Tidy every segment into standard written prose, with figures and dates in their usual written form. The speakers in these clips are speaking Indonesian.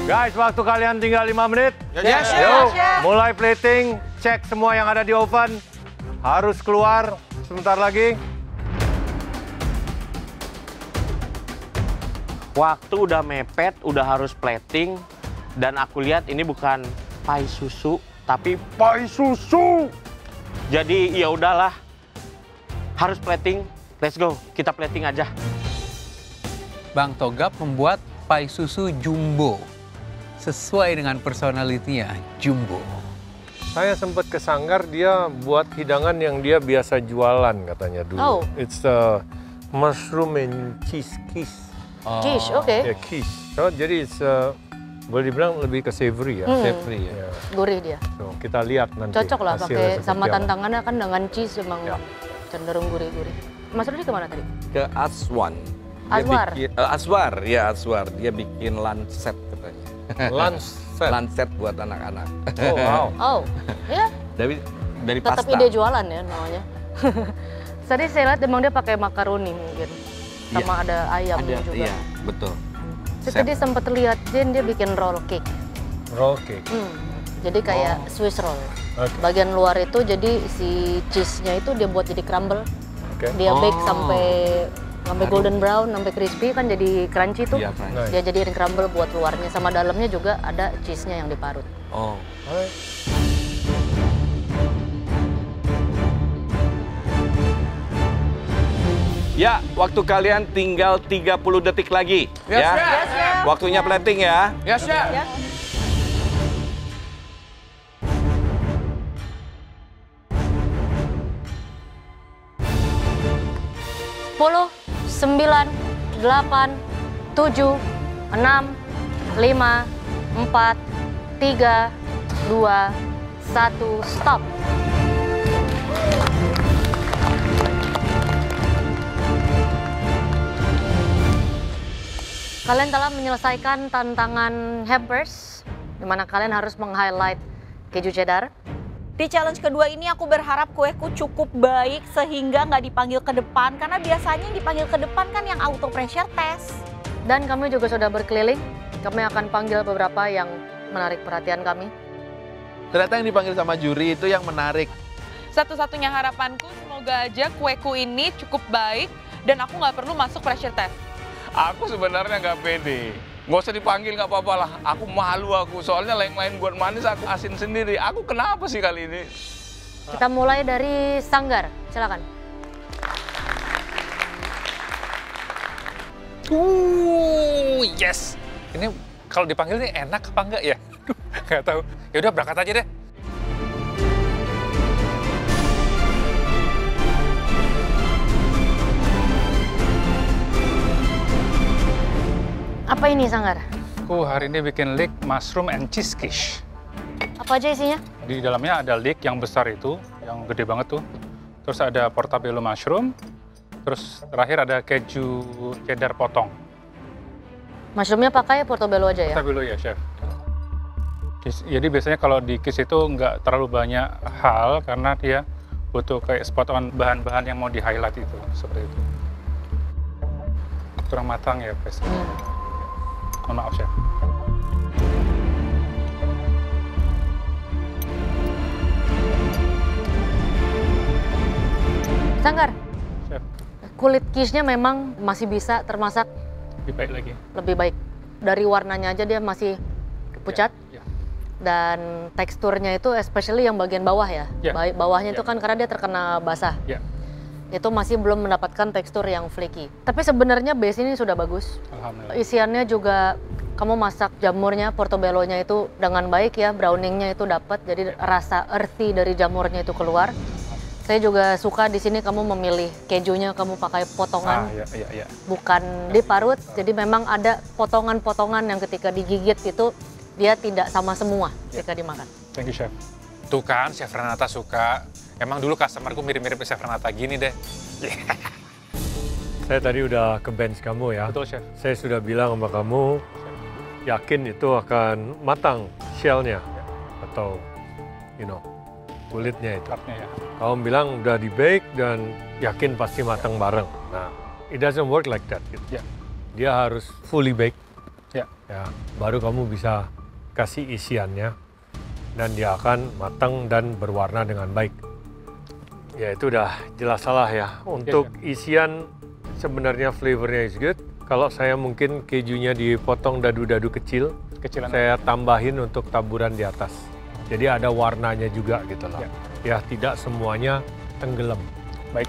Guys, waktu kalian tinggal 5 menit. Yes, Yuk, mulai plating. Cek semua yang ada di oven. Harus keluar sebentar lagi. Waktu udah mepet, udah harus plating. Dan aku lihat ini bukan pai susu, tapi pai susu. Jadi ya udahlah, harus plating. Let's go, kita plating aja. Bang Togap membuat pai susu jumbo. Sesuai dengan personalitinya, jumbo. Saya sempat ke Sanggar, dia buat hidangan yang dia biasa jualan katanya dulu. Oh. It's a mushroom and cheese quiche. Quiche, oke. Ya, quiche. So, jadi it's, boleh dibilang lebih ke savory ya. Savory ya. Ya. Gurih dia. So, kita lihat nanti. Cocok lah hasilnya pakai seperti sama apa. tantangannya kan dengan cheese emang Ya. cenderung gurih-gurih. Mas Rudi kemana tadi? Ke Aswan. Aswar? Aswar, ya Aswar. Dia bikin lancet katanya. Lunch set. Lancet buat anak-anak. Oh, wow. Oh, ya Dari tetap pasta. ide jualan ya namanya. Tadi saya lihat emang dia pakai makaroni mungkin. Sama ada ayam juga. Iya, betul. Saya tadi sempat lihat Jen dia bikin roll cake. Roll cake. Jadi kayak Swiss roll. Oke. Bagian luar itu jadi si cheese-nya itu dia buat jadi crumble. Oke. Dia bake sampai golden brown, sampai crispy kan jadi crunchy tuh. Iya, crunchy. Nice. Dia jadiin crumble buat luarnya, sama dalamnya juga ada cheese-nya yang diparut. Oh. Alright. Ya, waktu kalian tinggal 30 detik lagi. Yes, ya. Chef. Yes, Chef. Waktunya plating ya. Yes, Chef. Ya. Sepuluh, 9, 8, 7, 6, 5, 4, 3, 2, 1, stop. Kalian telah menyelesaikan tantangan hampers, di mana kalian harus meng-highlight keju cheddar. Di challenge kedua ini aku berharap kueku cukup baik sehingga nggak dipanggil ke depan. Karena biasanya yang dipanggil ke depan kan yang auto pressure test. Dan kami juga sudah berkeliling. Kami akan panggil beberapa yang menarik perhatian kami. Ternyata yang dipanggil sama juri itu yang menarik. Satu-satunya harapanku semoga aja kueku ini cukup baik dan aku nggak perlu masuk pressure test. Aku sebenarnya nggak pede. Nggak usah dipanggil nggak apa-apa lah. Aku malu aku. Soalnya lain-lain buat manis aku asin sendiri. Aku kenapa sih kali ini? Kita mulai dari Sanggar, silakan. Yes. Ini kalau dipanggil ini enak apa enggak ya? Nggak tahu. Ya udah berangkat aja deh. Apa ini Sanggar? Aku hari ini bikin leek mushroom and cheese quiche. Apa aja isinya? Di dalamnya ada leek yang besar itu, yang gede banget tuh. Terus ada portobello mushroom. Terus terakhir ada keju cheddar potong. Mushroomnya pakai portobello aja ya? Portobello ya, chef. Jadi biasanya kalau di quiche itu nggak terlalu banyak hal karena dia butuh kayak spot on bahan-bahan yang mau di-highlight itu, seperti itu. Kurang matang ya, guys. Mohon maaf, chef. Sanggar, Chef, kulit quiche-nya memang masih bisa termasak lebih baik lagi. lebih baik. Dari warnanya aja dia masih pucat. Ya. Dan teksturnya itu especially yang bagian bawah ya. Ya. Bawahnya itu Ya. kan karena dia terkena basah. Ya, Itu masih belum mendapatkan tekstur yang flaky. Tapi sebenarnya base ini sudah bagus. alhamdulillah. Isiannya juga kamu masak jamurnya, portobellonya itu dengan baik ya, browningnya itu dapat. Jadi rasa earthy dari jamurnya itu keluar. Saya juga suka di sini kamu memilih kejunya, kamu pakai potongan, Ya. bukan diparut. Jadi memang ada potongan-potongan yang ketika digigit itu dia tidak sama semua ketika dimakan. Thank you, chef. Tuh kan, Chef Renata suka. Emang dulu customerku mirip-mirip Chef Renata gini deh. Saya tadi udah ke bench kamu ya. Betul, chef. Saya sudah bilang sama kamu, yakin itu akan matang shell-nya atau kulitnya itu. Cutnya ya. Kamu bilang udah di bake dan yakin pasti matang bareng. Nah, it doesn't work like that. Gitu. Ya. Dia harus fully bake Ya. Ya, baru kamu bisa kasih isiannya dan dia akan matang dan berwarna dengan baik. Ya itu udah jelas salah ya. Untuk isian sebenarnya flavornya is good. Kalau saya mungkin kejunya dipotong dadu-dadu kecil, saya tambahin untuk taburan di atas. Jadi ada warnanya juga gitu loh. Ya tidak semuanya tenggelam. Baik.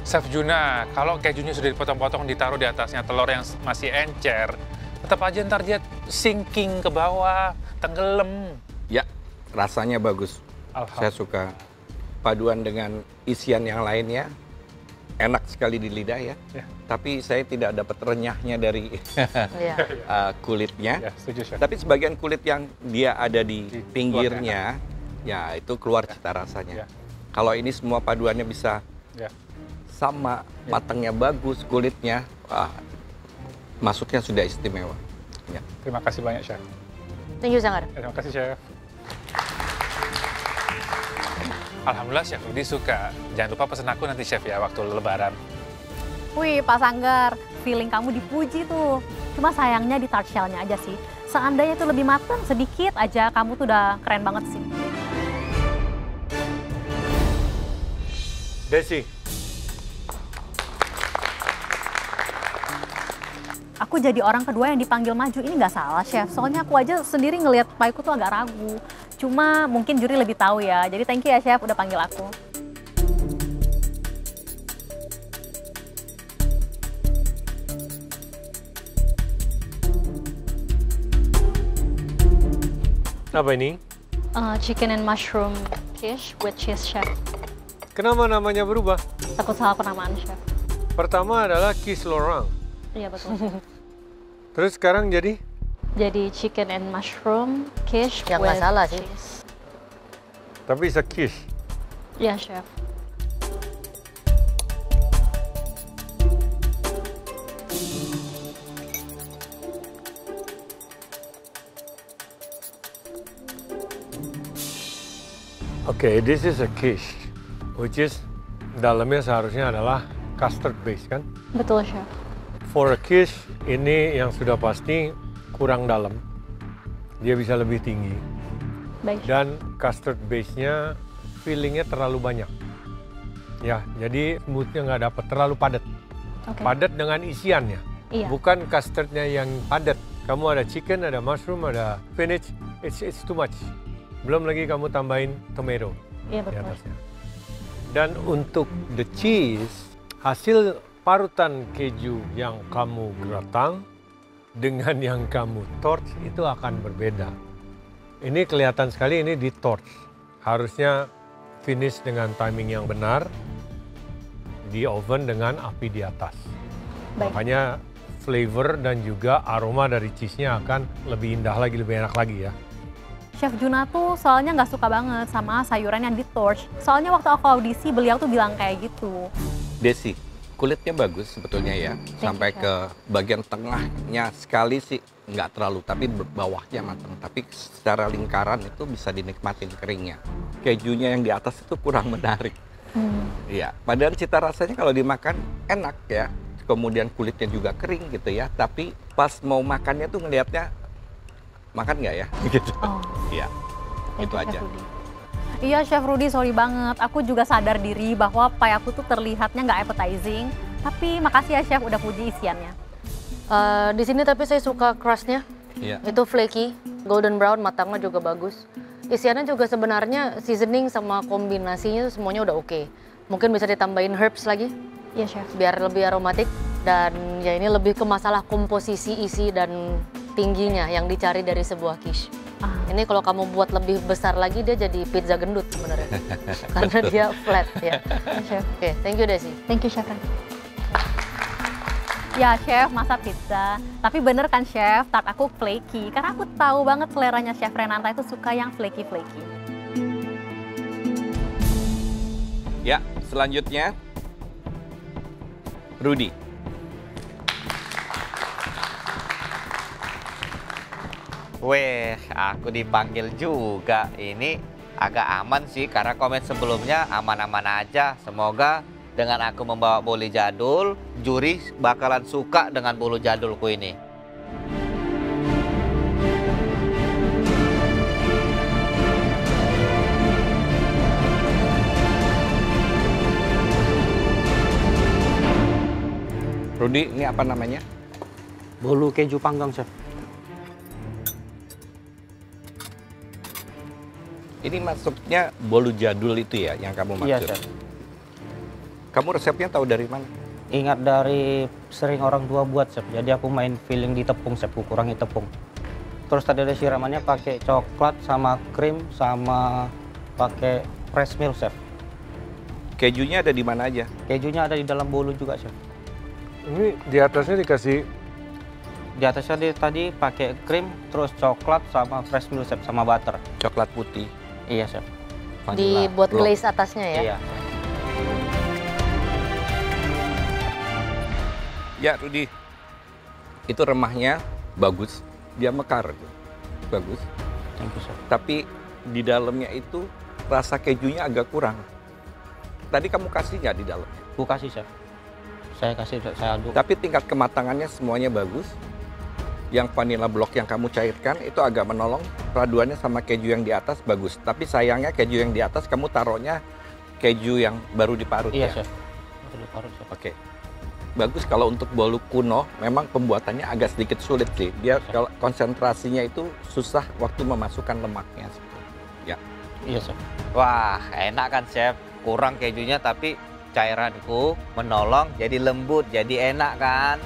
Chef Juna, kalau kejunya sudah dipotong-potong ditaruh di atasnya telur yang masih encer, tetap aja ntar dia sinking ke bawah, tenggelam. Ya, rasanya bagus. Saya suka paduan dengan isian yang lainnya. Enak sekali di lidah ya. Tapi saya tidak dapat renyahnya dari kulitnya. Ya, setuju, Chef. Tapi sebagian kulit yang dia ada di pinggirnya, ya itu keluar cita rasanya. Kalau ini semua paduannya bisa sama, matangnya bagus, kulitnya, masuknya sudah istimewa. Ya. Terima kasih banyak, Chef. Thank you, Sanggar. Terima kasih, Chef. Alhamdulillah, Chef Rudi suka. Jangan lupa pesen aku nanti, Chef, ya, waktu Lebaran. Wih, Pak Sanggar, feeling kamu dipuji tuh. Cuma sayangnya di tart shell-nya aja sih. Seandainya itu lebih matang sedikit aja, kamu tuh udah keren banget sih. Desi. Aku jadi orang kedua yang dipanggil maju, ini nggak salah, Chef. Soalnya aku aja sendiri ngelihat pieku tuh agak ragu. Cuma mungkin juri lebih tahu ya. Jadi thank you ya, Chef, udah panggil aku. Apa ini? Chicken and mushroom quiche with cheese, Chef. Kenapa namanya berubah? Takut salah penamaan, Chef. Pertama adalah quiche Laurent. Iya, betul. Terus sekarang jadi? Jadi chicken and mushroom quiche Ya, with nggak salah sih. cheese. Tapi bisa quiche. Iya, Chef. Oke, this is a quiche, which is dalamnya seharusnya adalah custard base kan? Betul, Chef. For a quiche, ini yang sudah pasti kurang dalam. Dia bisa lebih tinggi. Baik. Dan custard base-nya fillingnya terlalu banyak. Ya, jadi smoothnya nggak dapat, terlalu padat. Oke. Padat dengan isiannya. Iya. Bukan custardnya yang padat. Kamu ada chicken, ada mushroom, ada spinach. It's too much. Belum lagi kamu tambahin tomato Iya, di betul. atasnya. Dan untuk the cheese, hasil parutan keju yang kamu gratang dengan yang kamu torch itu akan berbeda. Ini kelihatan sekali ini di torch. Harusnya finish dengan timing yang benar di oven dengan api di atas. Baik. Makanya flavor dan juga aroma dari cheese-nya akan lebih indah lagi, lebih enak lagi ya. Chef Juna tuh soalnya nggak suka banget sama sayuran yang di torch. Soalnya waktu aku audisi beliau tuh bilang kayak gitu. Desi, kulitnya bagus sebetulnya ya. Sampai ke bagian tengahnya sekali sih nggak terlalu, tapi bawahnya matang. Tapi secara lingkaran itu bisa dinikmatin keringnya. Kejunya yang di atas itu kurang menarik. Iya, padahal cita rasanya kalau dimakan enak ya. Kemudian kulitnya juga kering gitu ya. Tapi pas mau makannya tuh ngelihatnya, makan nggak ya? Gitu. Iya, itu aja. Iya, Chef Rudi, sorry banget. Aku juga sadar diri bahwa pie aku tuh terlihatnya nggak appetizing. Tapi makasih ya, Chef, udah puji isiannya. Di sini tapi saya suka crust-nya. Iya. Itu flaky, golden brown, matangnya juga bagus. Isiannya juga sebenarnya seasoning sama kombinasinya semuanya udah oke. Mungkin bisa ditambahin herbs lagi. Iya, Chef. Biar lebih aromatik. Dan ya ini lebih ke masalah komposisi isi dan tingginya yang dicari dari sebuah quiche. Ini kalau kamu buat lebih besar lagi dia jadi pizza gendut sebenarnya. Karena dia flat ya. Chef. Oke, thank you Desi. Thank you, Chef. Ya, Chef, masa pizza. Tapi bener kan, Chef, tart aku flaky. Karena aku tahu banget seleranya Chef Renata itu suka yang flaky-flaky. Ya, selanjutnya Rudi. Weh, aku dipanggil juga. Ini agak aman sih karena komen sebelumnya aman-aman aja. Semoga dengan aku membawa bolu jadul, juri bakalan suka dengan bolu jadulku ini. Rudi, ini apa namanya? Bolu keju panggang, Chef. Ini maksudnya bolu jadul itu ya yang kamu maksud? Iya, Chef. Kamu resepnya tahu dari mana? Ingat dari sering orang tua buat, Chef. Jadi aku main feeling di tepung, Chef. Aku kurangi tepung. Terus tadi ada siramannya pakai coklat sama krim sama pakai fresh milk, Chef. Kejunya ada di mana aja? Kejunya ada di dalam bolu juga, Chef. Ini di atasnya dikasih Di atasnya tadi pakai krim, terus coklat sama fresh milk, Chef, sama butter. Coklat putih. Iya, Chef. Dibuat Belum. glaze atasnya ya. Iya. Ya, Rudi. Itu remahnya bagus. Dia mekar. Bagus. Thank you, Chef. Tapi di dalamnya itu rasa kejunya agak kurang. Tadi kamu kasih nggak di dalamnya? Aku kasih, Chef. Saya kasih, saya aduk. Tapi tingkat kematangannya semuanya bagus. Yang vanilla block yang kamu cairkan itu agak menolong. Paduannya sama keju yang di atas bagus. Tapi sayangnya keju yang di atas kamu taruhnya keju yang baru diparut Iya, ya? Chef. Baru diparut, Chef. Oke. Bagus kalau untuk bolu kuno memang pembuatannya agak sedikit sulit sih. Dia kalau konsentrasinya itu susah waktu memasukkan lemaknya. Ya. Iya, Chef. Wah, enak kan, Chef? Kurang kejunya tapi cairanku menolong jadi lembut, jadi enak kan?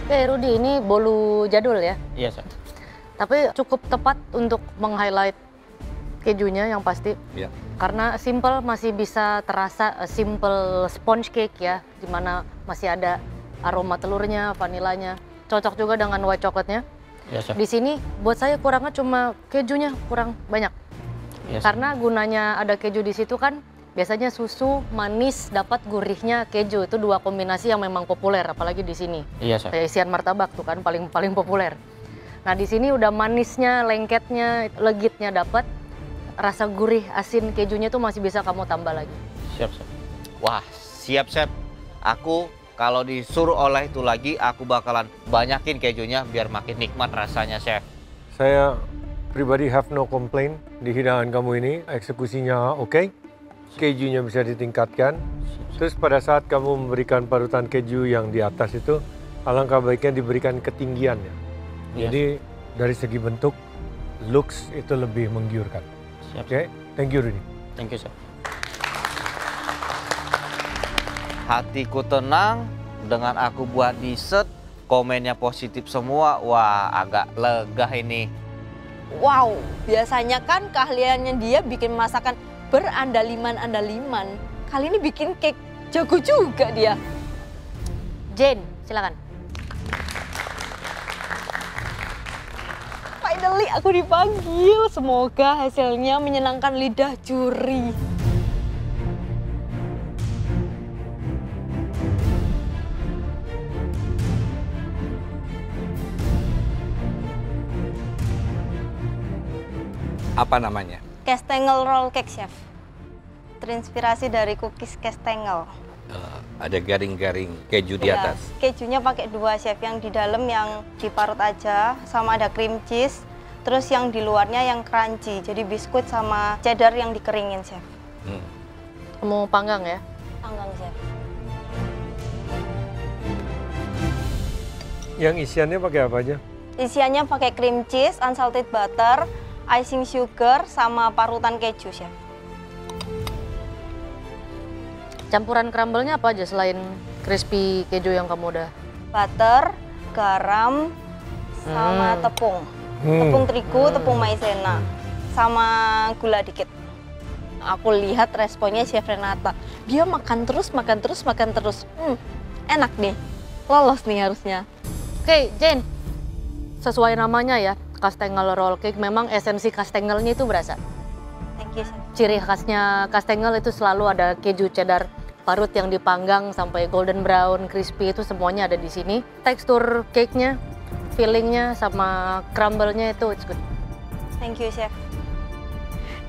Oke Rudi, ini bolu jadul ya. Iya, Chef. Tapi cukup tepat untuk meng-highlight kejunya yang pasti. Iya. Karena simple masih bisa terasa simple sponge cake ya, dimana masih ada aroma telurnya, vanilanya. Cocok juga dengan white coklatnya. Iya, Chef. Di sini buat saya kurangnya cuma kejunya kurang banyak. Iya, Chef. Karena gunanya ada keju di situ kan, biasanya susu manis dapat gurihnya keju, itu dua kombinasi yang memang populer, apalagi di sini. Iya, Chef. Kayak isian martabak tuh kan paling populer. Nah di sini udah manisnya, lengketnya, legitnya dapat. Rasa gurih asin kejunya tuh masih bisa kamu tambah lagi. Siap, Chef. Wah, siap, Chef. Aku kalau disuruh olah itu lagi, aku bakalan banyakin kejunya biar makin nikmat rasanya, Chef. Saya pribadi have no complaint di hidangan kamu ini, eksekusinya oke, kejunya bisa ditingkatkan. Terus pada saat kamu memberikan parutan keju yang di atas itu, alangkah baiknya diberikan ketinggiannya. Iya. Jadi dari segi bentuk, looks itu lebih menggiurkan. Siap. Oke, thank you Rudy. Thank you, Chef. Hatiku tenang dengan aku buat dessert, komennya positif semua. Wah, agak lega ini. Wow, biasanya kan keahliannya dia bikin masakan berandaliman-andaliman. Kali ini bikin cake jago juga dia. Jane, silakan. Finally aku dipanggil. Semoga hasilnya menyenangkan lidah juri. Apa namanya? Castengel roll cake, Chef. Terinspirasi dari cookies castengel. Ada garing-garing keju di Ya, atas. kejunya pakai dua, Chef. Yang di dalam yang diparut aja, sama ada cream cheese. Terus yang di luarnya yang crunchy. Jadi biskuit sama cheddar yang dikeringin, Chef. Mau panggang ya? Panggang, Chef. Yang isiannya pakai apa aja? Isiannya pakai cream cheese, unsalted butter, icing sugar, sama parutan keju, Chef. Campuran crumble-nya apa aja selain crispy keju yang kamu udah? Butter, garam, sama tepung. Tepung terigu, tepung maizena, sama gula dikit. Aku lihat responnya Chef Renata. Dia makan terus, makan terus, makan terus. Enak nih. Lolos nih harusnya. Oke, Jane. Sesuai namanya ya, Castengel roll cake. Memang esensi castengelnya itu berasa. Thank you, Chef. Ciri khasnya castengel itu selalu ada keju cheddar parut yang dipanggang sampai golden brown, crispy, itu semuanya ada di sini. Tekstur cake-nya, fillingnya, sama crumble-nya itu it's good. Thank you, Chef.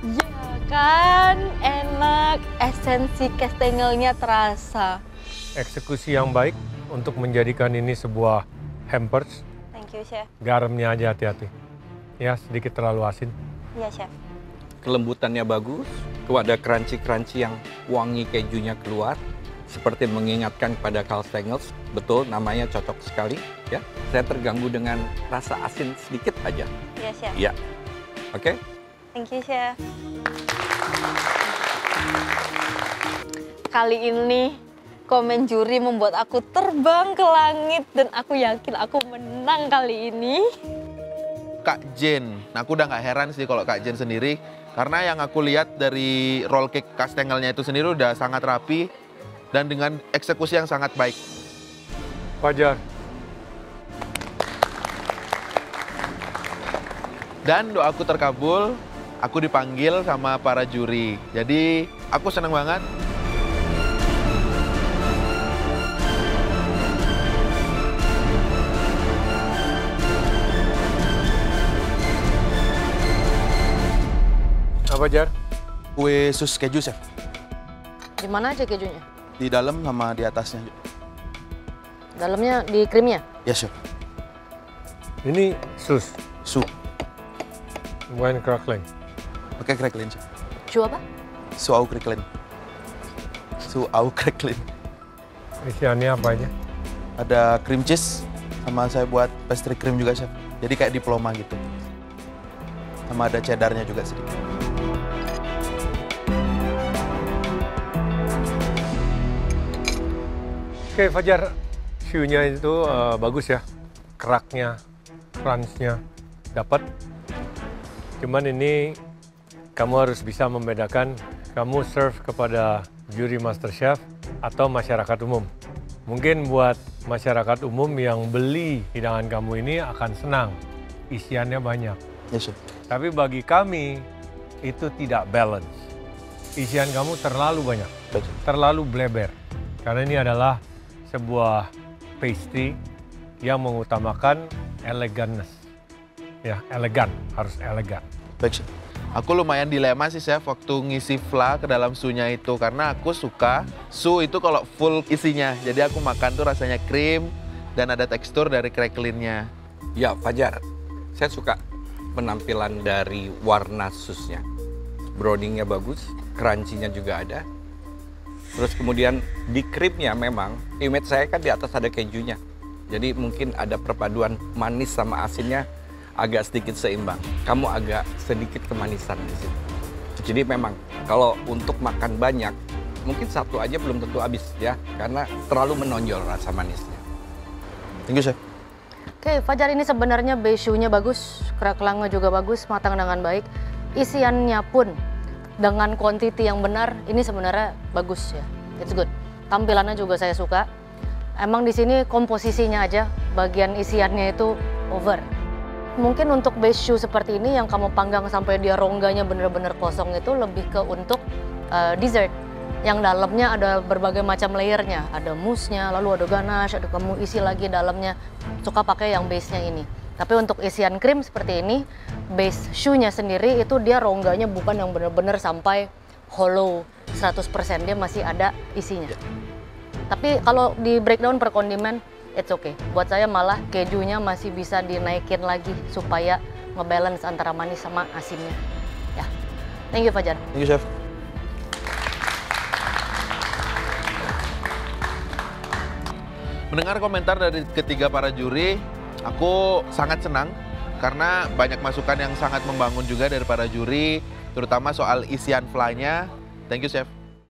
Ya kan, enak. Esensi castengelnya terasa. Eksekusi yang baik untuk menjadikan ini sebuah hampers. Thank you, Chef. Garamnya aja hati-hati. Ya, sedikit terlalu asin. Iya, Chef. Kelembutannya bagus, tuh ada crunchy-crunchy yang wangi kejunya keluar, seperti mengingatkan kepada Carl Stengels, betul namanya cocok sekali ya. Saya terganggu dengan rasa asin sedikit aja. Iya, Chef. Ya. Oke. Thank you, Chef. Kali ini komen juri membuat aku terbang ke langit dan aku yakin aku menang kali ini. Kak Jen, nah aku udah nggak heran sih kalau Kak Jen sendiri, karena yang aku lihat dari roll cake kastengelnya itu sendiri udah sangat rapi dan dengan eksekusi yang sangat baik. Fajar. Dan doaku terkabul, aku dipanggil sama para juri. Jadi aku senang banget. Apa, Jar? Kue sus keju, Chef. Di mana aja kejunya? Di dalam sama di atasnya. Dalamnya di krimnya? Ya, Chef. Ini sus. Su. Wine crackling. Pakai crackling, Chef. Su apa? Su au crackling. Su au crackling. Isiannya apa aja? Ada cream cheese, sama saya buat pastry cream juga, Chef. Jadi kayak diploma gitu. Sama ada cheddarnya juga sedikit. Oke, Fajar, shoe-nya itu bagus ya. Keraknya, crunch-nya dapat. Cuman ini kamu harus bisa membedakan kamu serve kepada juri MasterChef atau masyarakat umum. Mungkin buat masyarakat umum yang beli hidangan kamu ini akan senang, isiannya banyak. Yes, Chef. Tapi bagi kami itu tidak balance. Isian kamu terlalu banyak, terlalu bleber. Karena ini adalah sebuah pastry yang mengutamakan eleganness. Ya, elegan, harus elegan. Baik, Chef. Aku lumayan dilema sih, Chef, waktu ngisi fla ke dalam sunya itu. Karena aku suka su itu kalau full isinya. Jadi aku makan tuh rasanya krim dan ada tekstur dari cracklingnya. Ya, Fajar, saya suka penampilan dari warna susnya. Browningnya bagus, crunchy-nya juga ada. Terus kemudian di krimnya memang, image saya kan di atas ada kejunya. Jadi mungkin ada perpaduan manis sama asinnya agak sedikit seimbang. Kamu agak sedikit kemanisan di sini. Jadi memang kalau untuk makan banyak, mungkin satu aja belum tentu habis ya. Karena terlalu menonjol rasa manisnya. Thank you, Chef. Oke, Fajar, ini sebenarnya base shoe-nya bagus, crackling-nya juga bagus, matang dengan baik. Isiannya pun dengan quantity yang benar, ini sebenarnya bagus ya. It's good. Tampilannya juga saya suka. Emang di sini komposisinya aja, bagian isiannya itu over. Mungkin untuk base shoe seperti ini yang kamu panggang sampai dia rongganya bener-bener kosong itu lebih ke untuk dessert. Yang dalamnya ada berbagai macam layernya. Ada mousse-nya, lalu ada ganache, ada kamu isi lagi dalamnya. Suka pakai yang base-nya ini. Tapi untuk isian krim seperti ini, base shoe-nya sendiri itu dia rongganya bukan yang benar-benar sampai hollow 100%, dia masih ada isinya. Tapi kalau di breakdown per kondimen, it's okay. Buat saya malah kejunya masih bisa dinaikin lagi supaya ngebalance antara manis sama asinnya. Ya, thank you, Fajar. Thank you, Chef. Mendengar komentar dari ketiga para juri, aku sangat senang karena banyak masukan yang sangat membangun juga dari para juri, terutama soal isian fly-nya. Thank you, Chef.